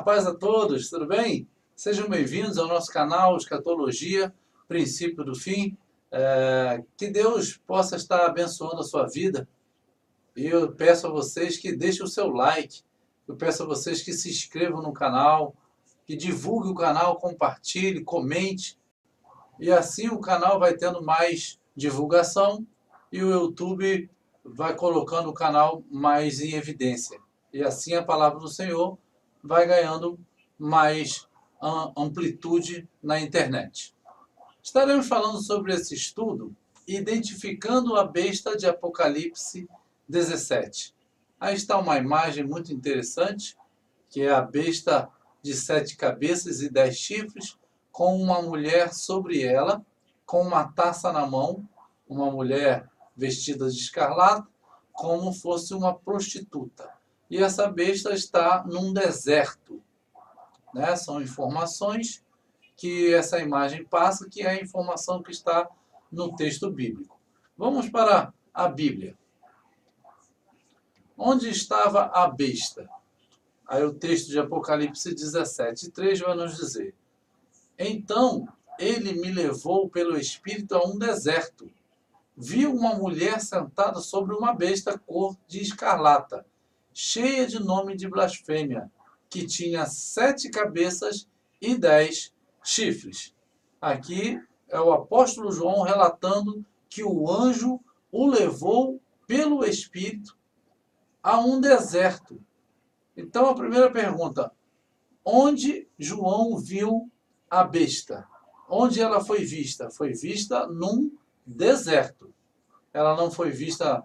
paz a todos, tudo bem? Sejam bem-vindos ao nosso canal Escatologia, Princípio do Fim. Que Deus possa estar abençoando a sua vida. E eu peço a vocês que deixem o seu like. Eu peço a vocês que se inscrevam no canal, que divulguem o canal, compartilhe, comente. E assim o canal vai tendo mais divulgação e o YouTube vai colocando o canal mais em evidência. E assim a palavra do Senhor vai ganhando mais amplitude na internet. Estaremos falando sobre esse estudo, identificando a besta de Apocalipse 17. Aí está uma imagem muito interessante, que é a besta de 7 cabeças e 10 chifres, com uma mulher sobre ela, com uma taça na mão, uma mulher vestida de escarlata, como fosse uma prostituta. E essa besta está num deserto, né? São informações que essa imagem passa, que é a informação que está no texto bíblico. Vamos para a Bíblia. Onde estava a besta? Aí o texto de Apocalipse 17:3 vai nos dizer: Então ele me levou pelo Espírito a um deserto. Viu uma mulher sentada sobre uma besta cor de escarlata, cheia de nome de blasfêmia, que tinha 7 cabeças e 10 chifres. Aqui é o apóstolo João relatando que o anjo o levou pelo Espírito a um deserto. Então a primeira pergunta: onde João viu a besta? Onde ela foi vista? Foi vista num deserto. Ela não foi vista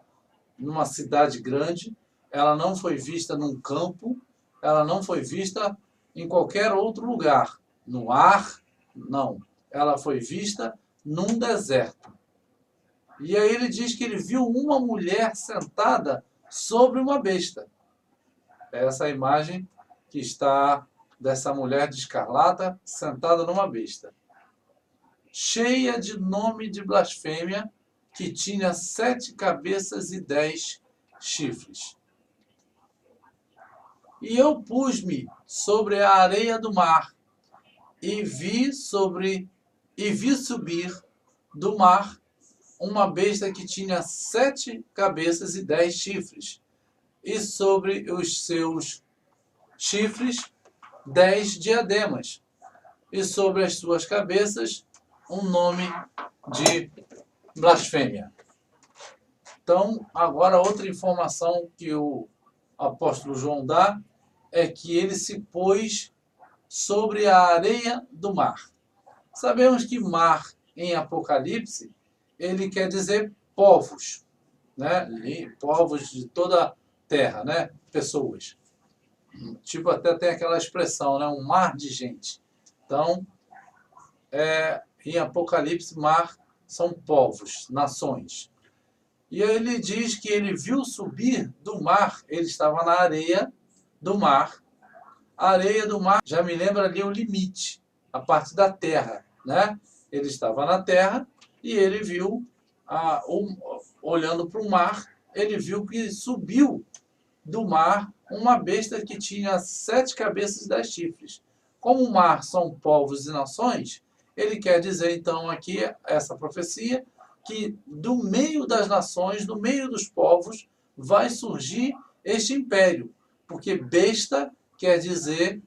numa cidade grande, ela não foi vista num campo, ela não foi vista em qualquer outro lugar. No ar, não. Ela foi vista num deserto. E aí ele diz que ele viu uma mulher sentada sobre uma besta. É essa imagem que está dessa mulher de escarlata sentada numa besta, cheia de nome de blasfêmia, que tinha 7 cabeças e 10 chifres. E eu pus-me sobre a areia do mar e vi subir do mar uma besta que tinha 7 cabeças e 10 chifres, e sobre os seus chifres 10 diademas, e sobre as suas cabeças um nome de blasfêmia. Então, agora outra informação que o apóstolo João dá é que ele se pôs sobre a areia do mar. Sabemos que mar, em Apocalipse, ele quer dizer povos, né? Povos de toda a terra, né? Pessoas. Tipo, até tem aquela expressão, né? Um mar de gente. Então, em Apocalipse, mar são povos, nações. E aí ele diz que ele viu subir do mar, ele estava na areia do mar. A areia do mar já me lembra ali o limite, a parte da terra, né? Ele estava na terra e ele viu, olhando para o mar, ele viu que subiu do mar uma besta que tinha 7 cabeças e 10 chifres. Como o mar são povos e nações, ele quer dizer então aqui, essa profecia, que do meio das nações, do meio dos povos, vai surgir este império. Porque besta quer dizer,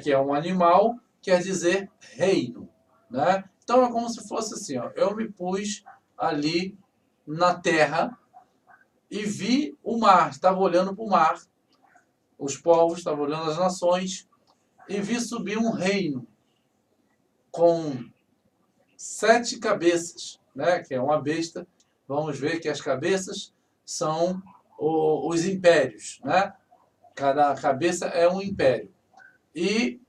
que é um animal, quer dizer reino, né? Então é como se fosse assim, ó, eu me pus ali na terra e vi o mar, estava olhando para o mar, os povos, estavam olhando as nações, e vi subir um reino com 7 cabeças, né? Que é uma besta. Vamos ver que as cabeças são os impérios, né? Cada cabeça é um império. E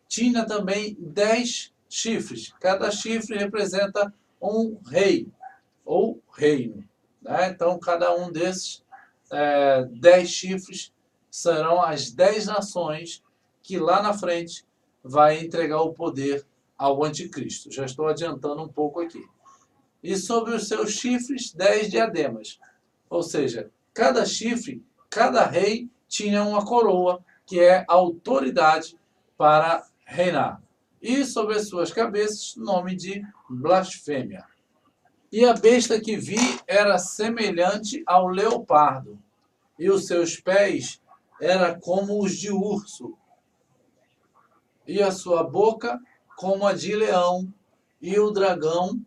tinha também 10 chifres. Cada chifre representa um rei ou reino, né? Então, cada um desses 10 chifres serão as 10 nações que lá na frente vai entregar o poder ao anticristo. Já estou adiantando um pouco aqui. E sobre os seus chifres, 10 diademas. Ou seja, cada chifre, cada rei tinha uma coroa que é autoridade para reinar. E sobre as suas cabeças, nome de blasfêmia. E a besta que vi era semelhante ao leopardo, e os seus pés eram como os de urso, e a sua boca como a de leão, e o dragão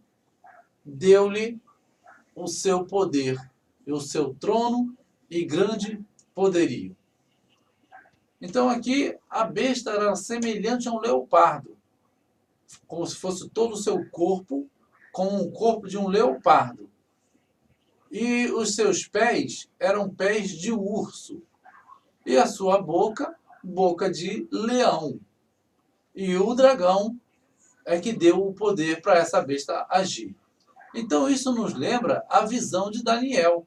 deu-lhe o seu poder, e o seu trono e grande poderio. Então aqui a besta era semelhante a um leopardo, como se fosse todo o seu corpo, como um corpo de um leopardo. E os seus pés eram pés de urso, e a sua boca, boca de leão. E o dragão é que deu o poder para essa besta agir. Então isso nos lembra a visão de Daniel.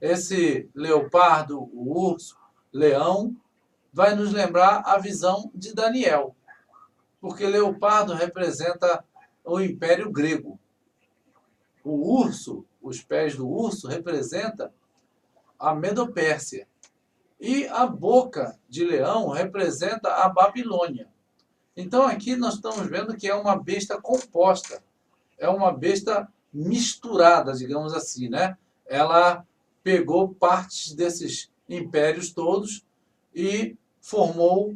Esse leopardo, o urso, leão, vai nos lembrar a visão de Daniel. Porque leopardo representa o Império Grego. O urso, os pés do urso, representa a Medopérsia. E a boca de leão representa a Babilônia. Então aqui nós estamos vendo que é uma besta composta. É uma besta misturada, digamos assim, né? Ela pegou partes desses impérios todos e formou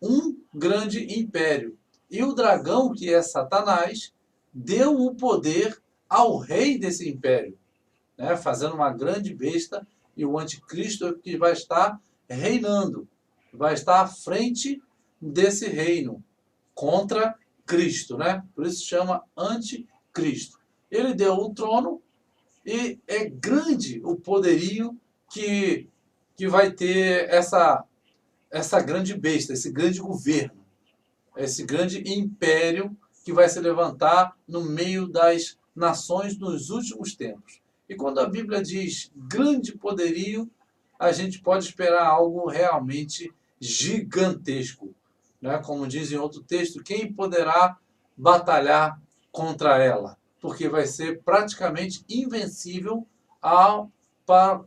um grande império. E o dragão, que é Satanás, deu o poder ao rei desse império, né? Fazendo uma grande besta, e o anticristo é que vai estar reinando, vai estar à frente desse reino contra Cristo, né? Por isso chama anticristo. Ele deu o trono e é grande o poderio que vai ter essa grande besta, esse grande governo, esse grande império que vai se levantar no meio das nações nos últimos tempos. E quando a Bíblia diz grande poderio, a gente pode esperar algo realmente gigantesco, né? Como diz em outro texto, quem poderá batalhar contra ela? Porque vai ser praticamente invencível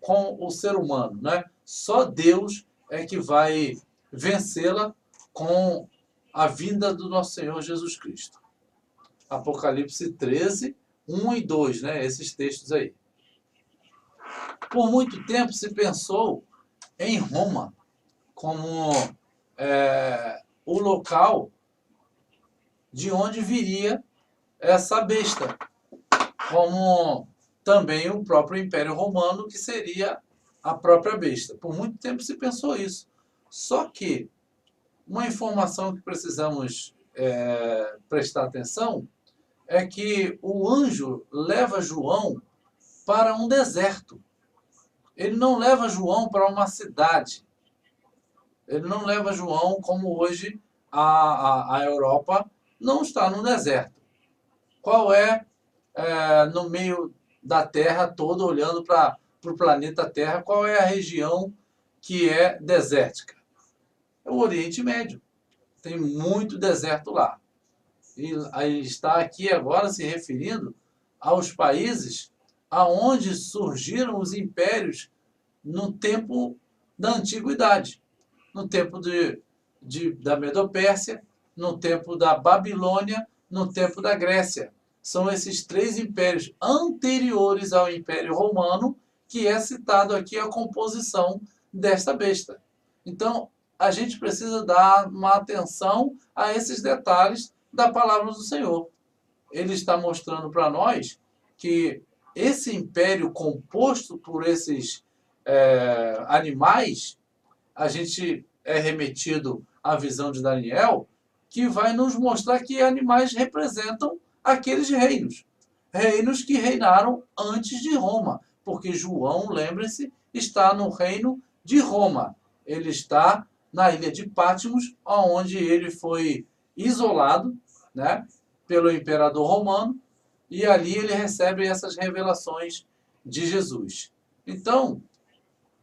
com o ser humano, né? Só Deus é que vai vencê-la com a vinda do nosso Senhor Jesus Cristo. Apocalipse 13, 1 e 2, né? Esses textos aí. Por muito tempo se pensou em Roma como o local de onde viria essa besta, como também o próprio Império Romano, que seria a própria besta. Por muito tempo se pensou isso. Só que uma informação que precisamos prestar atenção é que o anjo leva João para um deserto. Ele não leva João para uma cidade. Ele não leva João como hoje a Europa não está no deserto. Qual no meio da Terra toda, olhando para o planeta Terra, qual é a região que é desértica? É o Oriente Médio. Tem muito deserto lá. E aí está aqui agora se referindo aos países aonde surgiram os impérios no tempo da antiguidade, no tempo da Medopérsia, no tempo da Babilônia, no tempo da Grécia. São esses três impérios anteriores ao Império Romano que é citado aqui a composição desta besta. Então, a gente precisa dar uma atenção a esses detalhes da palavra do Senhor. Ele está mostrando para nós que esse império composto por esses animais, a gente é remetido à visão de Daniel, que vai nos mostrar que animais representam aqueles reinos. Reinos que reinaram antes de Roma. Porque João, lembre-se, está no reino de Roma. Ele está na ilha de Patmos, onde ele foi isolado, né, pelo imperador romano, e ali ele recebe essas revelações de Jesus. Então,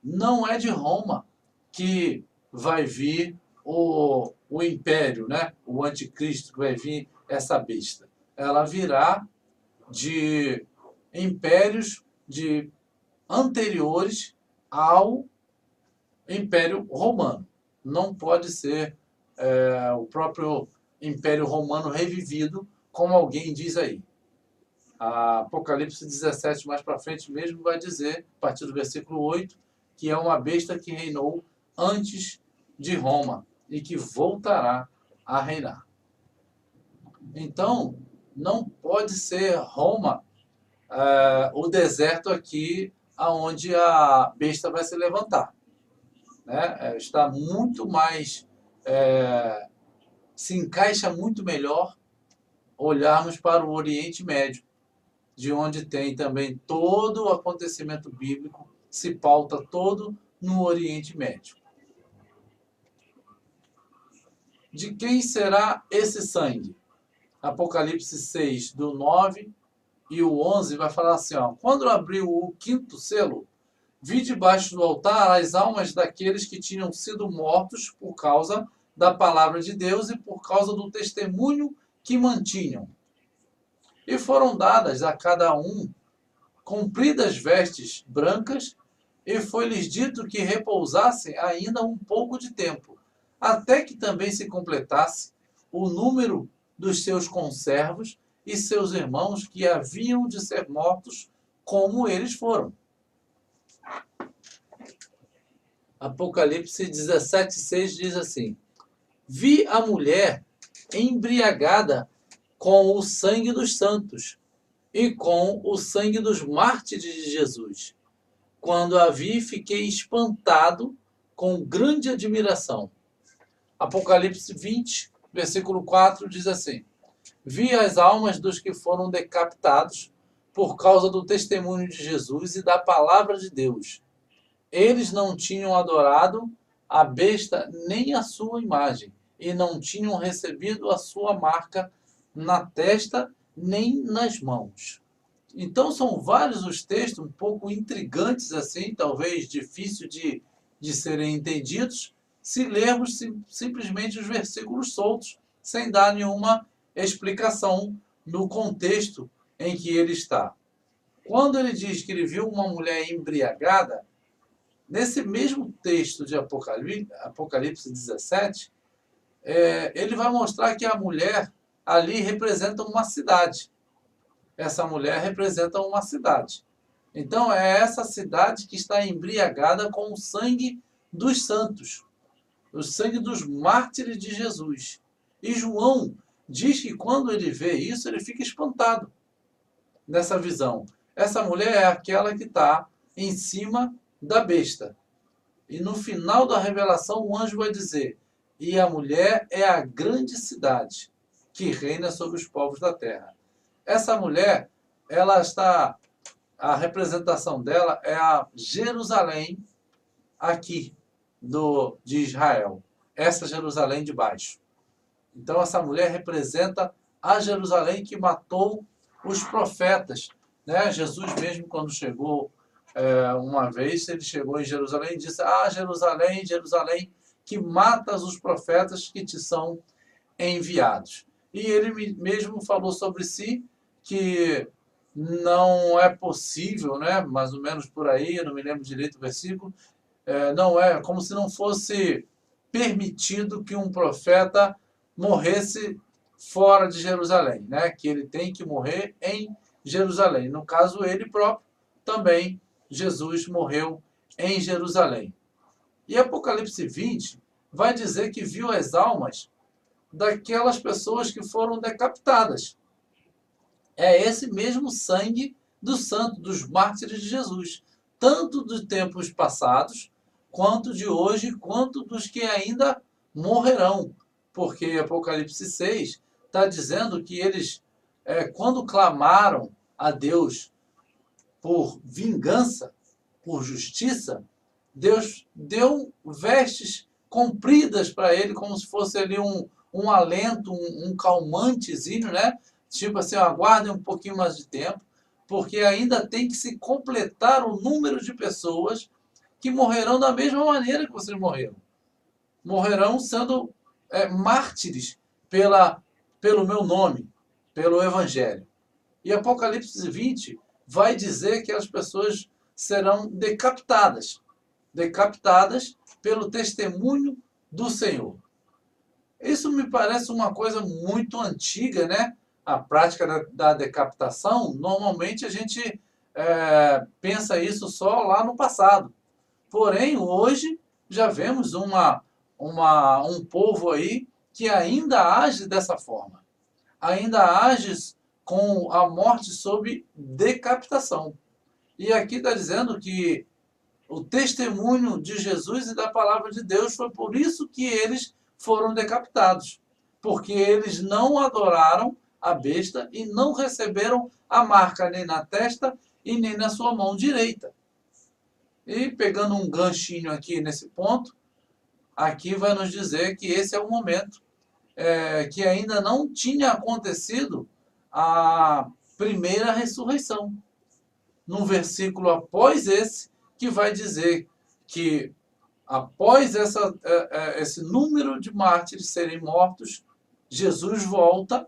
não é de Roma que vai vir o império, né? O anticristo, que vai vir essa besta. Ela virá de impérios anteriores ao Império Romano. não pode ser o próprio Império Romano revivido, como alguém diz aí. A Apocalipse 17, mais para frente mesmo, vai dizer, a partir do versículo 8, que é uma besta que reinou antes de Roma e que voltará a reinar. Então, não pode ser Roma o deserto aqui aonde a besta vai se levantar. Né? Está muito mais... se encaixa muito melhor olharmos para o Oriente Médio, de onde tem também todo o acontecimento bíblico, se pauta todo no Oriente Médio. De quem será esse sangue? Apocalipse 6, do 9 e o 11 vai falar assim, ó, quando abriu o quinto selo, vi debaixo do altar as almas daqueles que tinham sido mortos por causa da palavra de Deus e por causa do testemunho que mantinham. E foram dadas a cada um compridas vestes brancas, e foi-lhes dito que repousassem ainda um pouco de tempo, até que também se completasse o número dos seus conservos e seus irmãos que haviam de ser mortos como eles foram. Apocalipse 17:6 diz assim: vi a mulher embriagada com o sangue dos santos e com o sangue dos mártires de Jesus. Quando a vi, fiquei espantado com grande admiração. Apocalipse 20, versículo 4 diz assim: vi as almas dos que foram decapitados por causa do testemunho de Jesus e da palavra de Deus. Eles não tinham adorado a besta nem a sua imagem, e não tinham recebido a sua marca na testa nem nas mãos. Então são vários os textos, um pouco intrigantes assim, talvez difícil de serem entendidos, se lermos simplesmente os versículos soltos, sem dar nenhuma explicação no contexto em que ele está. Quando ele diz que ele viu uma mulher embriagada, nesse mesmo texto de Apocalipse 17, ele vai mostrar que a mulher ali representa uma cidade. Essa mulher representa uma cidade. Então é essa cidade que está embriagada com o sangue dos santos, o sangue dos mártires de Jesus. E João diz que quando ele vê isso, ele fica espantado nessa visão. Essa mulher é aquela que está em cima da besta. E no final da revelação, o anjo vai dizer: e a mulher é a grande cidade que reina sobre os povos da terra. Essa mulher, ela está, a representação dela é a Jerusalém aqui de Israel. Essa Jerusalém de baixo. Então essa mulher representa a Jerusalém que matou os profetas. Né? Jesus mesmo, quando chegou uma vez, ele chegou em Jerusalém e disse: Jerusalém, Jerusalém, que matas os profetas que te são enviados. E ele mesmo falou sobre si que não é possível, né? Mais ou menos por aí, eu não me lembro direito do versículo, não é como se não fosse permitido que um profeta morresse fora de Jerusalém, né? Que ele tem que morrer em Jerusalém. No caso, ele próprio também, Jesus morreu em Jerusalém. E Apocalipse 20 vai dizer que viu as almas daquelas pessoas que foram decapitadas. É esse mesmo sangue do santo, dos mártires de Jesus, tanto dos tempos passados, quanto de hoje, quanto dos que ainda morrerão. Porque Apocalipse 6 está dizendo que eles, quando clamaram a Deus por vingança, por justiça, Deus deu vestes compridas para ele, como se fosse ali um alento, um calmantezinho, né? Tipo assim, aguardem um pouquinho mais de tempo, porque ainda tem que se completar o número de pessoas que morrerão da mesma maneira que vocês morreram. Morrerão sendo mártires pelo meu nome, pelo Evangelho. E Apocalipse 20 vai dizer que as pessoas serão decapitadas. Decapitadas pelo testemunho do Senhor. Isso me parece uma coisa muito antiga, né? A prática da decapitação, normalmente a gente pensa isso só lá no passado. Porém, hoje já vemos um povo aí que ainda age dessa forma. Ainda age com a morte sob decapitação. E aqui está dizendo que o testemunho de Jesus e da palavra de Deus foi por isso que eles foram decapitados. Porque eles não adoraram a besta e não receberam a marca nem na testa e nem na sua mão direita. E pegando um ganchinho aqui nesse ponto, aqui vai nos dizer que esse é o momento que ainda não tinha acontecido a primeira ressurreição. Num versículo após esse, que vai dizer que após esse número de mártires serem mortos, Jesus volta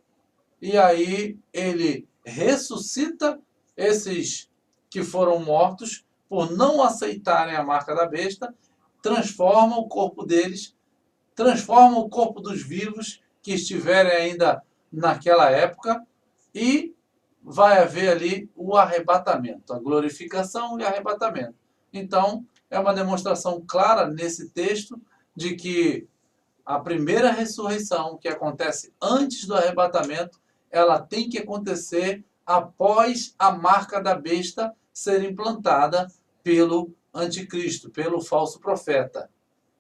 e aí ele ressuscita esses que foram mortos por não aceitarem a marca da besta, transforma o corpo deles, transforma o corpo dos vivos que estiverem ainda naquela época e vai haver ali o arrebatamento, a glorificação e arrebatamento. Então, é uma demonstração clara nesse texto de que a primeira ressurreição, que acontece antes do arrebatamento, ela tem que acontecer após a marca da besta ser implantada pelo anticristo, pelo falso profeta,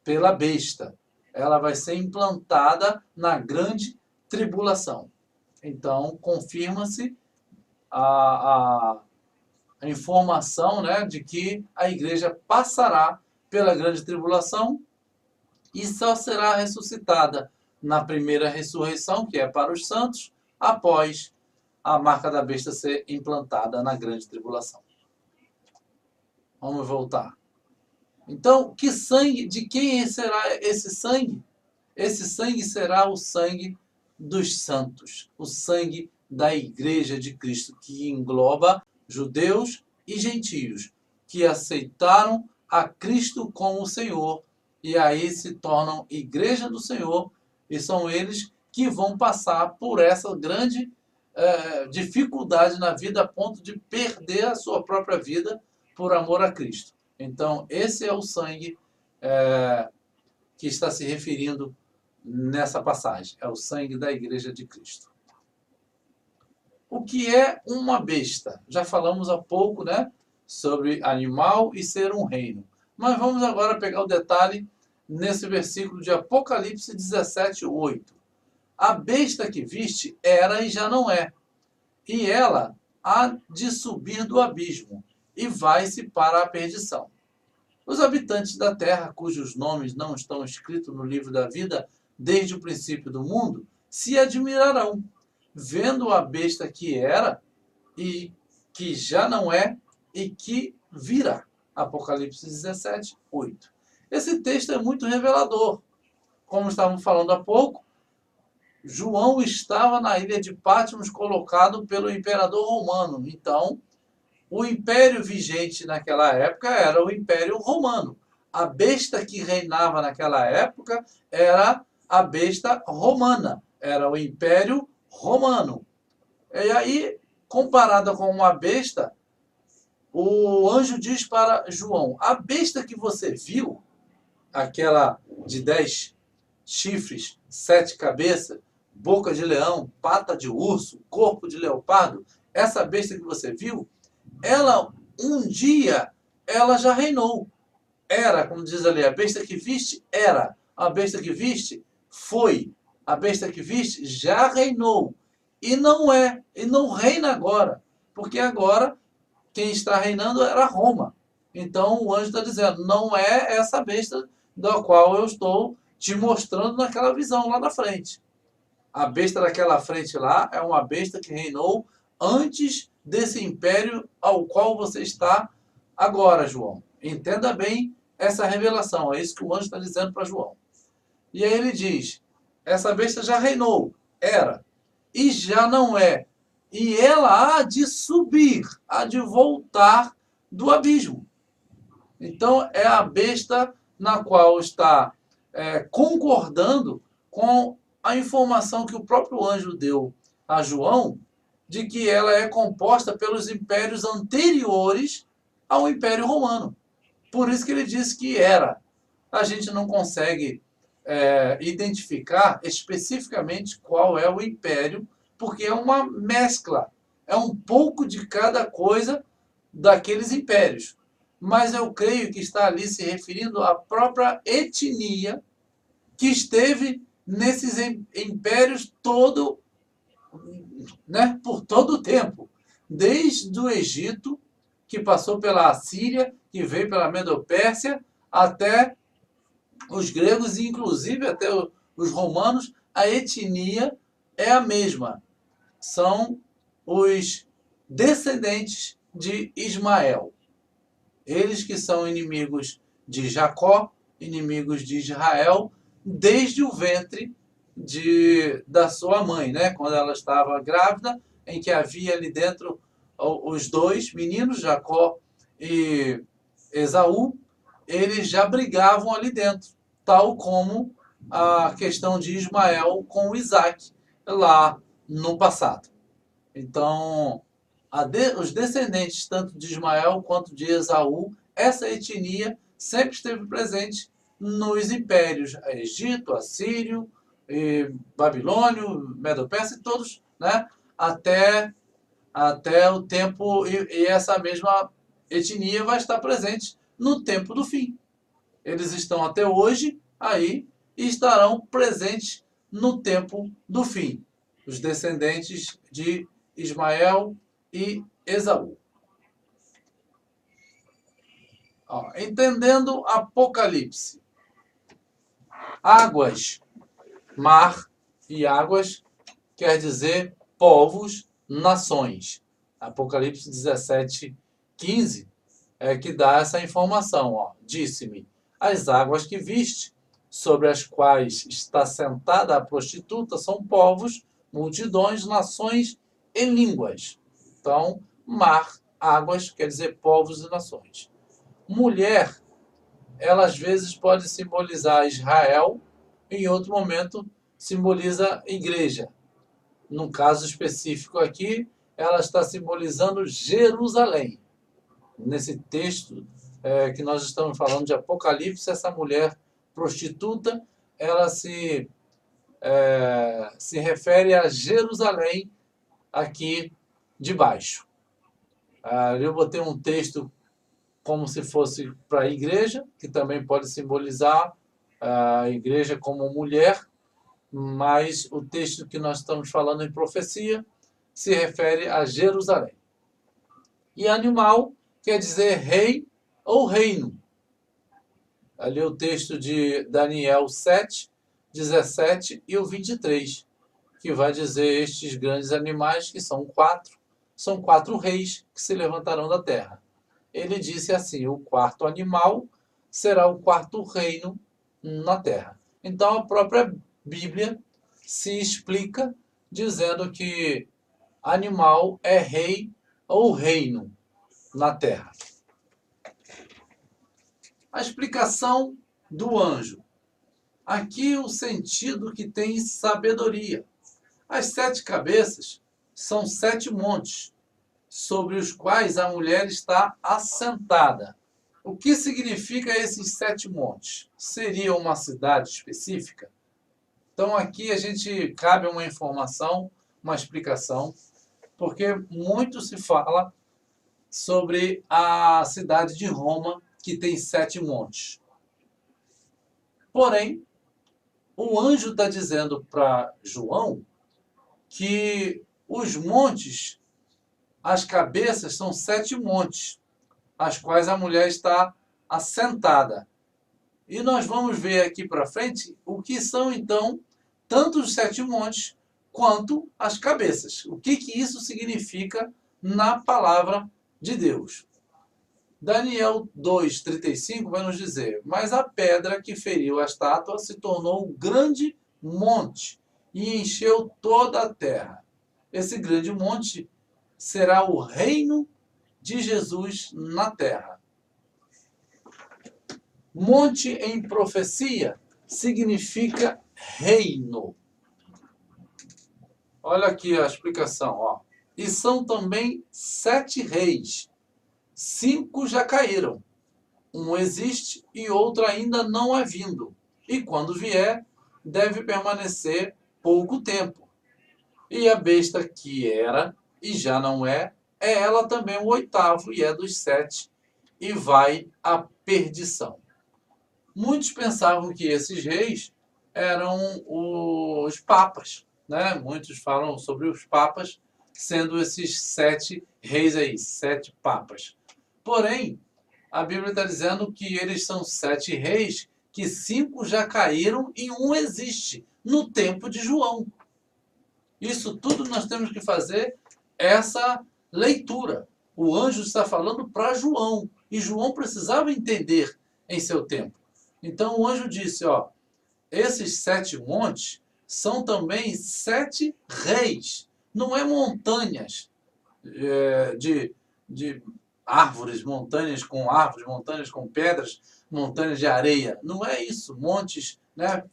pela besta. Ela vai ser implantada na grande tribulação. Então, confirma-se a informação, né, de que a igreja passará pela grande tribulação e só será ressuscitada na primeira ressurreição, que é para os santos, após a marca da besta ser implantada na grande tribulação. Vamos voltar. Então, que sangue, de quem será esse sangue? Esse sangue será o sangue dos santos, o sangue da igreja de Cristo, que engloba judeus e gentios, que aceitaram a Cristo como Senhor, e aí se tornam igreja do Senhor, e são eles que vão passar por essa grande dificuldade na vida, a ponto de perder a sua própria vida por amor a Cristo. Então, esse é o sangue que está se referindo nessa passagem. É o sangue da igreja de Cristo. O que é uma besta? Já falamos há pouco, né, sobre animal e ser um reino. Mas vamos agora pegar o detalhe nesse versículo de Apocalipse 17:8. A besta que viste era e já não é, e ela há de subir do abismo, e vai-se para a perdição. Os habitantes da terra, cujos nomes não estão escritos no livro da vida desde o princípio do mundo, se admirarão, vendo a besta que era e que já não é e que virá. Apocalipse 17:8. Esse texto é muito revelador. Como estávamos falando há pouco, João estava na ilha de Patmos colocado pelo imperador romano. Então, o império vigente naquela época era o Império Romano. A besta que reinava naquela época era a besta romana, era o Império Romano. E aí, comparada com uma besta, o anjo diz para João: a besta que você viu, aquela de 10 chifres, 7 cabeças, boca de leão, pata de urso, corpo de leopardo, essa besta que você viu, ela, um dia, ela já reinou. Era, como diz ali, a besta que viste era. A besta que viste foi. A besta que viste já reinou. E não é, e não reina agora. Porque agora, quem está reinando era Roma. Então, o anjo está dizendo, não é essa besta da qual eu estou te mostrando naquela visão lá na frente. A besta daquela frente lá é uma besta que reinou antes desse império ao qual você está agora, João. Entenda bem essa revelação. É isso que o anjo está dizendo para João. E aí ele diz, essa besta já reinou, era, e já não é. E ela há de subir, há de voltar do abismo. Então, é a besta na qual está concordando com a informação que o próprio anjo deu a João, de que ela é composta pelos impérios anteriores ao Império Romano. Por isso que ele disse que era. A gente não consegue identificar especificamente qual é o império, porque é uma mescla, é um pouco de cada coisa daqueles impérios. Mas eu creio que está ali se referindo à própria etnia que esteve nesses impérios por todo o tempo. Desde o Egito, que passou pela Assíria, que veio pela Medopérsia, até os gregos e inclusive até os romanos, a etnia é a mesma. São os descendentes de Ismael. Eles que são inimigos de Jacó, inimigos de Israel, desde o ventre da sua mãe, né? Quando ela estava grávida, em que havia ali dentro os dois meninos, Jacó e Esaú, eles já brigavam ali dentro, tal como a questão de Ismael com Isaac, lá no passado. Então, os descendentes tanto de Ismael quanto de Esaú, essa etnia sempre esteve presente nos impérios Egito, Assírio, Babilônio, Medo-Persa, todos, né, até o tempo, e essa mesma etnia vai estar presente no tempo do fim. Eles estão até hoje aí e estarão presentes no tempo do fim. Os descendentes de Ismael e Esaú. Entendendo Apocalipse. Águas, mar e águas quer dizer povos, nações. Apocalipse 17:15 é que dá essa informação. Disse-me, as águas que viste, sobre as quais está sentada a prostituta, são povos, multidões, nações e línguas. Então, mar, águas, quer dizer povos e nações. Mulher, ela às vezes pode simbolizar Israel, em outro momento simboliza igreja. No caso específico aqui, ela está simbolizando Jerusalém. Nesse texto que nós estamos falando de Apocalipse, essa mulher prostituta, ela se refere a Jerusalém aqui de baixo. Eu botei um texto como se fosse para a igreja, que também pode simbolizar a igreja como mulher, mas o texto que nós estamos falando em profecia se refere a Jerusalém. E animal quer dizer rei ou reino. Ali o texto de Daniel 7, 17 e o 23, que vai dizer estes grandes animais, que são quatro reis que se levantarão da terra. Ele disse assim, o quarto animal será o quarto reino na terra. Então a própria Bíblia se explica dizendo que animal é rei ou reino na terra. A explicação do anjo. Aqui o sentido que tem sabedoria. As 7 cabeças são 7 montes, sobre os quais a mulher está assentada. O que significa esses 7 montes? Seria uma cidade específica? Então aqui a gente cabe uma informação, uma explicação, porque muito se fala sobre a cidade de Roma, que tem 7 montes. Porém, o anjo está dizendo para João que os montes, as cabeças, são 7 montes, as quais a mulher está assentada. E nós vamos ver aqui para frente o que são, então, tanto os 7 montes quanto as cabeças. O que isso significa na palavra de Deus. Daniel 2:35 vai nos dizer, mas a pedra que feriu a estátua se tornou um grande monte e encheu toda a terra. Esse grande monte será o reino de Jesus na terra. Monte em profecia significa reino. Olha aqui a explicação, ó. E são também 7 reis. 5 já caíram. Um existe e outro ainda não é vindo. E quando vier, deve permanecer pouco tempo. E a besta que era e já não é ela também o 8º e é dos 7 e vai à perdição. Muitos pensavam que esses reis eram os papas, né? Muitos falam sobre os papas sendo esses 7 reis aí, 7 papas. Porém, a Bíblia está dizendo que eles são 7 reis, que 5 já caíram e um existe, no tempo de João. Isso tudo nós temos que fazer essa leitura. O anjo está falando para João, e João precisava entender em seu tempo. Então o anjo disse, ó, esses 7 montes são também 7 reis. Não é montanhas de árvores, montanhas com pedras, montanhas de areia. Não é isso, montes, né,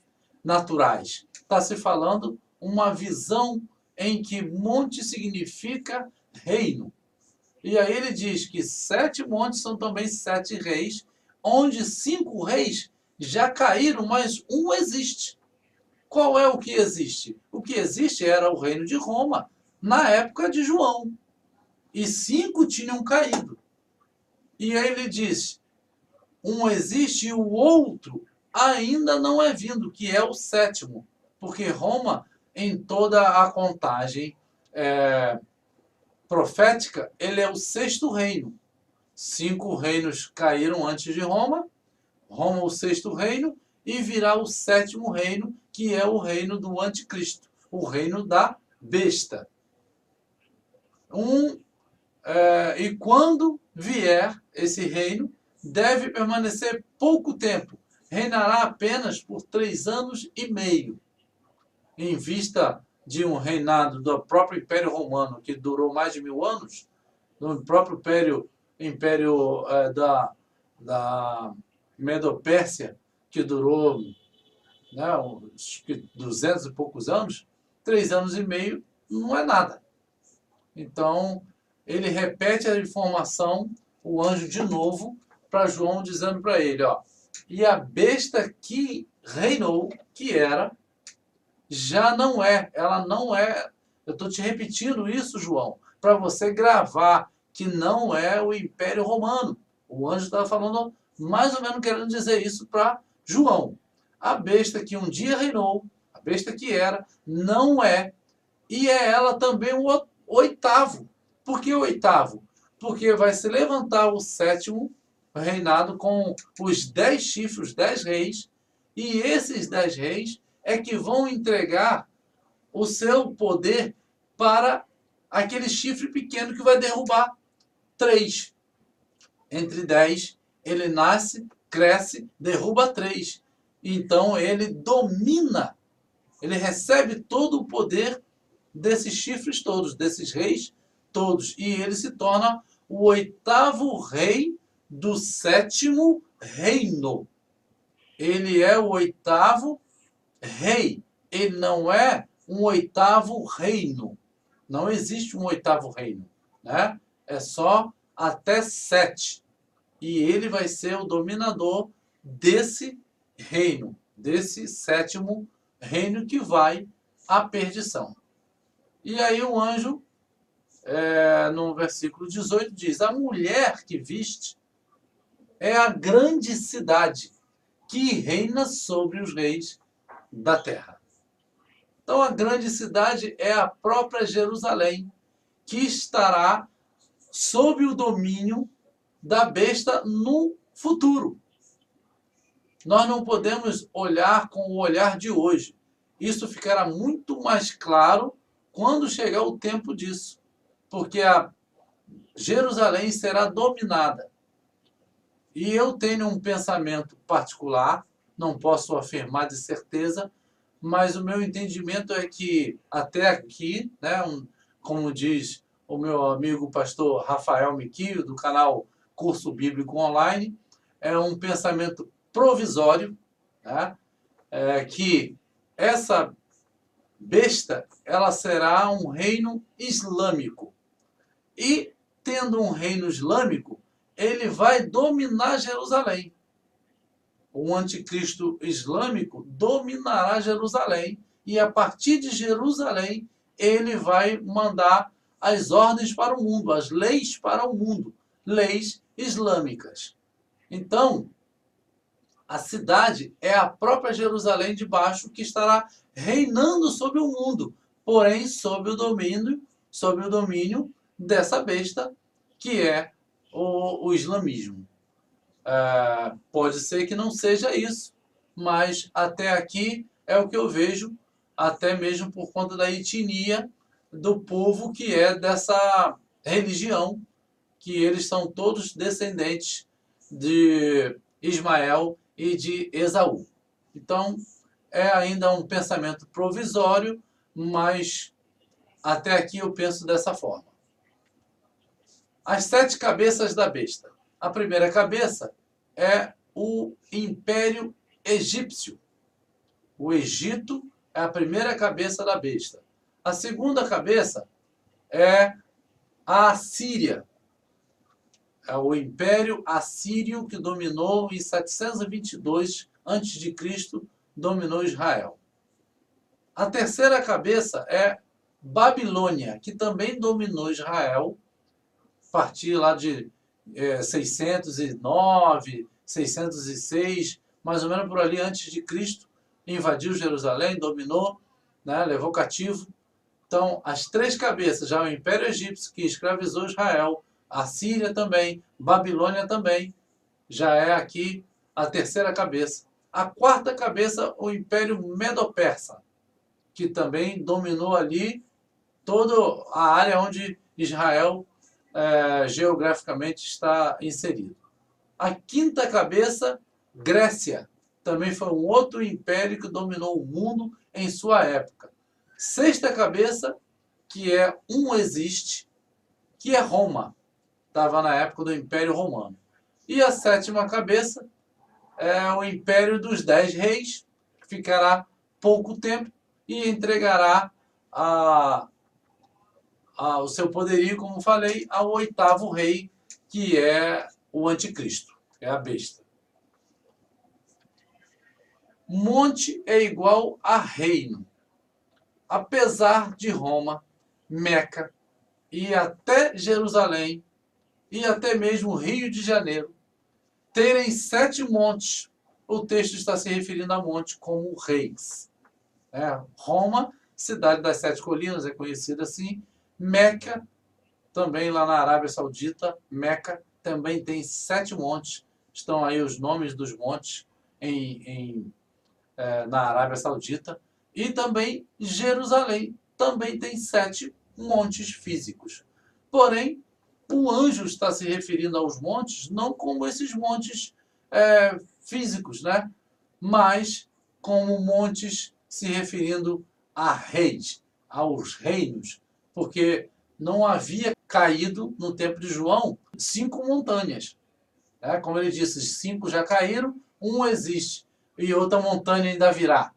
naturais. Está se falando uma visão em que monte significa reino. E aí ele diz que 7 montes são também 7 reis, onde 5 reis já caíram, mas um existe. Qual é o que existe? O que existe era o reino de Roma, na época de João. E 5 tinham caído. E aí ele diz, um existe e o outro ainda não é vindo, que é o 7º. Porque Roma, em toda a contagem profética, ele é o 6º reino. 5 reinos caíram antes de Roma, Roma o 6º reino, e virá o 7º reino, que é o reino do anticristo, o reino da besta. E quando vier esse reino, deve permanecer pouco tempo, reinará apenas por 3 anos e meio. Em vista de um reinado do próprio Império Romano, que durou mais de 1000 anos, no próprio império da Medo-Pérsia, que durou, né, 200 e poucos anos, 3 anos e meio não é nada. Então, ele repete a informação, o anjo de novo, para João, dizendo para ele, ó, e a besta que reinou, que era, já não é, ela não é. Eu estou te repetindo isso, João, para você gravar que não é o Império Romano. O anjo estava falando mais ou menos querendo dizer isso para João. A besta que um dia reinou, a besta que era, não é, e é ela também o 8º. Por que o 8º? Porque vai se levantar o 7º reinado com os 10 chifres, os 10 reis, e esses 10 reis é que vão entregar o seu poder para aquele chifre pequeno que vai derrubar 3. Entre 10, ele nasce, cresce, derruba 3. Então ele domina, ele recebe todo o poder desses chifres todos, desses reis todos. E ele se torna o 8º rei do 7º reino. Ele é o 8º rei. Ele não é um 8º reino. Não existe um 8º reino, né? É só até 7. E ele vai ser o dominador desse reino, desse 7º reino que vai à perdição. E aí o anjo, no versículo 18, diz, a mulher que viste é a grande cidade que reina sobre os reis da terra. Então a grande cidade é a própria Jerusalém, que estará sob o domínio da besta no futuro. Nós não podemos olhar com o olhar de hoje. Isso ficará muito mais claro quando chegar o tempo disso. Porque a Jerusalém será dominada. E eu tenho um pensamento particular, não posso afirmar de certeza, mas o meu entendimento é que até aqui, né, como diz o meu amigo pastor Rafael Miquio, do canal Curso Bíblico Online, é um pensamento provisório, né, que essa besta, ela será um reino islâmico. E, tendo um reino islâmico, ele vai dominar Jerusalém. O anticristo islâmico dominará Jerusalém e, a partir de Jerusalém, ele vai mandar as ordens para o mundo, as leis para o mundo, leis islâmicas. Então, a cidade é a própria Jerusalém de baixo que estará reinando sobre o mundo, porém sob o domínio dessa besta que é o islamismo. Pode ser que não seja isso, mas até aqui é o que eu vejo, até mesmo por conta da etnia do povo que é dessa religião, que eles são todos descendentes de Ismael e de Esaú. Então, é ainda um pensamento provisório, mas até aqui eu penso dessa forma. As 7 cabeças da besta. A primeira cabeça é o Império Egípcio. O Egito é a primeira cabeça da besta. A segunda cabeça é a Assíria. É o Império Assírio que dominou em 722 a.C., dominou Israel. A terceira cabeça é Babilônia, que também dominou Israel, a partir lá de 609, 606, mais ou menos por ali antes de Cristo, invadiu Jerusalém, dominou, né, levou cativo. Então, as 3 cabeças, já o Império Egípcio, que escravizou Israel, a Síria também, Babilônia também, já é aqui a terceira cabeça. A quarta cabeça, o Império Medo-Persa, que também dominou ali toda a área onde Israel geograficamente está inserido. A quinta cabeça, Grécia, também foi um outro império que dominou o mundo em sua época. Sexta cabeça, que é existe, que é Roma. Estava na época do Império Romano. E a sétima cabeça é o Império dos 10 Reis, que ficará pouco tempo e entregará o seu poderio, como falei, ao 8º rei, que é o anticristo, é a besta. Monte é igual a reino. Apesar de Roma, Meca e até Jerusalém e até mesmo Rio de Janeiro terem 7 montes, o texto está se referindo a monte como reis. Roma, cidade das 7 colinas, é conhecida assim. Meca, também lá na Arábia Saudita, Meca também tem 7 montes. Estão aí os nomes dos montes na Arábia Saudita. E também Jerusalém também tem 7 montes físicos. Porém, o anjo está se referindo aos montes não como esses montes físicos, né? Mas como montes se referindo a reis, aos reinos, porque não havia caído no tempo de João 5 montanhas. Como ele disse, 5 já caíram, 1 existe e outra montanha ainda virá.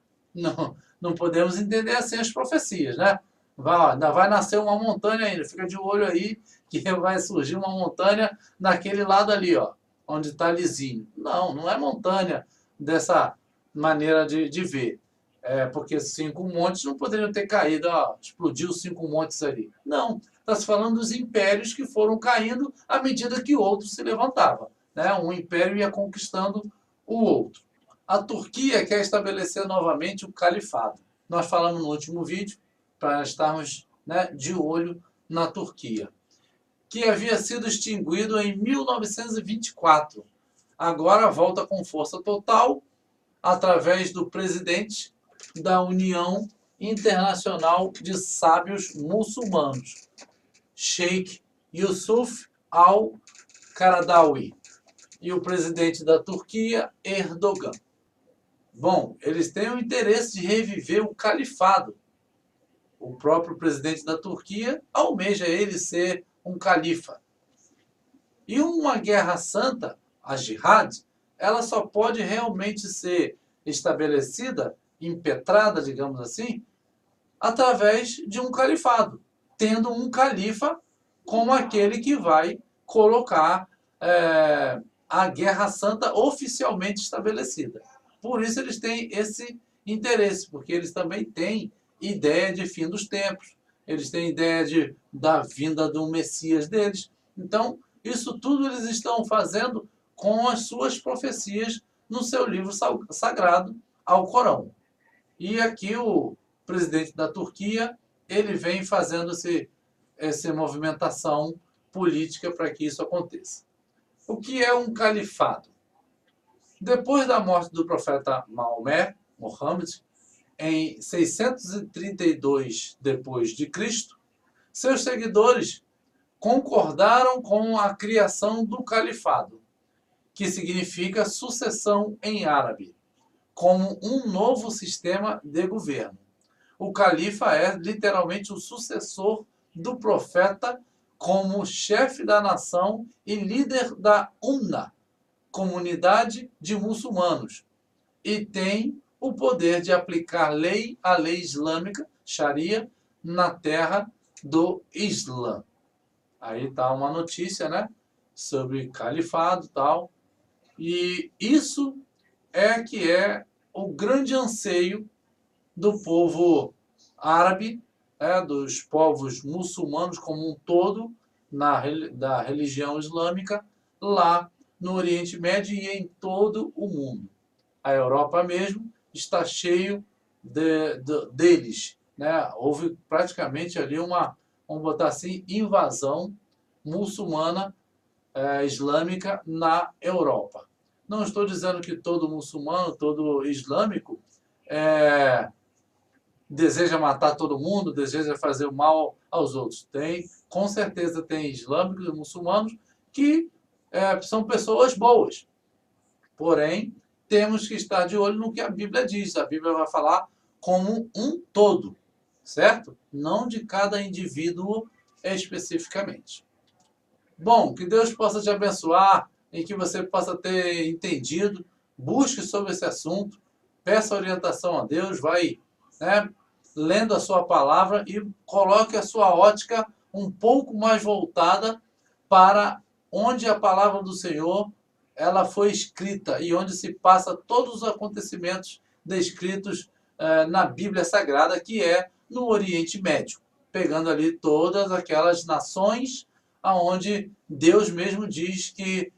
Não podemos entender assim as profecias, né? Ainda vai nascer uma montanha ainda, fica de olho aí que vai surgir uma montanha naquele lado ali, ó, onde está lisinho. Não é montanha dessa maneira de ver. Porque 5 montes não poderiam ter caído, explodiu 5 montes ali. Não, está se falando dos impérios que foram caindo à medida que o outro se levantava. Né? Um império ia conquistando o outro. A Turquia quer estabelecer novamente o califado. Nós falamos no último vídeo, para estarmos de olho na Turquia, que havia sido extinguido em 1924. Agora volta com força total através do presidente da União Internacional de Sábios Muçulmanos, Sheikh Yusuf Al-Qaradawi, e o presidente da Turquia, Erdogan. Bom, eles têm o interesse de reviver o califado. O próprio presidente da Turquia almeja ele ser um califa. E uma guerra santa, a jihad, ela só pode realmente ser estabelecida, impetrada, digamos assim, através de um califado, tendo um califa como aquele que vai colocar a Guerra Santa oficialmente estabelecida. Por isso eles têm esse interesse, porque eles também têm ideia de fim dos tempos, eles têm ideia da vinda do Messias deles. Então, isso tudo eles estão fazendo com as suas profecias no seu livro sagrado, ao Corão. E aqui o presidente da Turquia, ele vem fazendo essa movimentação política para que isso aconteça. O que é um califado? Depois da morte do profeta Maomé, Muhammad, em 632 depois de Cristo, seus seguidores concordaram com a criação do califado, que significa sucessão em árabe, como um novo sistema de governo. O califa é literalmente o sucessor do profeta como chefe da nação e líder da Ummah, comunidade de muçulmanos, e tem o poder de aplicar a lei islâmica, Sharia, na terra do Islã. Aí está uma notícia, né, sobre califado e tal. E isso que é o grande anseio do povo árabe, dos povos muçulmanos como um todo, da religião islâmica, lá no Oriente Médio e em todo o mundo. A Europa mesmo está cheio deles. Né? Houve praticamente ali vamos botar assim, invasão muçulmana islâmica na Europa. Não estou dizendo que todo muçulmano, todo islâmico deseja matar todo mundo, deseja fazer o mal aos outros. Com certeza tem islâmicos e muçulmanos que são pessoas boas. Porém, temos que estar de olho no que a Bíblia diz. A Bíblia vai falar como um todo, certo? Não de cada indivíduo especificamente. Bom, que Deus possa te abençoar e que você possa ter entendido. Busque sobre esse assunto, peça orientação a Deus, vai lendo a sua palavra e coloque a sua ótica um pouco mais voltada para onde a palavra do Senhor ela foi escrita e onde se passa todos os acontecimentos descritos na Bíblia Sagrada, que é no Oriente Médio, pegando ali todas aquelas nações aonde Deus mesmo diz que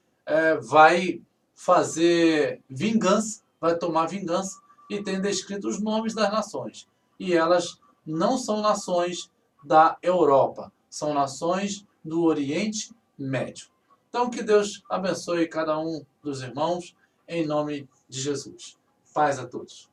vai fazer vingança, vai tomar vingança, e tem descrito os nomes das nações. E elas não são nações da Europa, são nações do Oriente Médio. Então, que Deus abençoe cada um dos irmãos, em nome de Jesus. Paz a todos.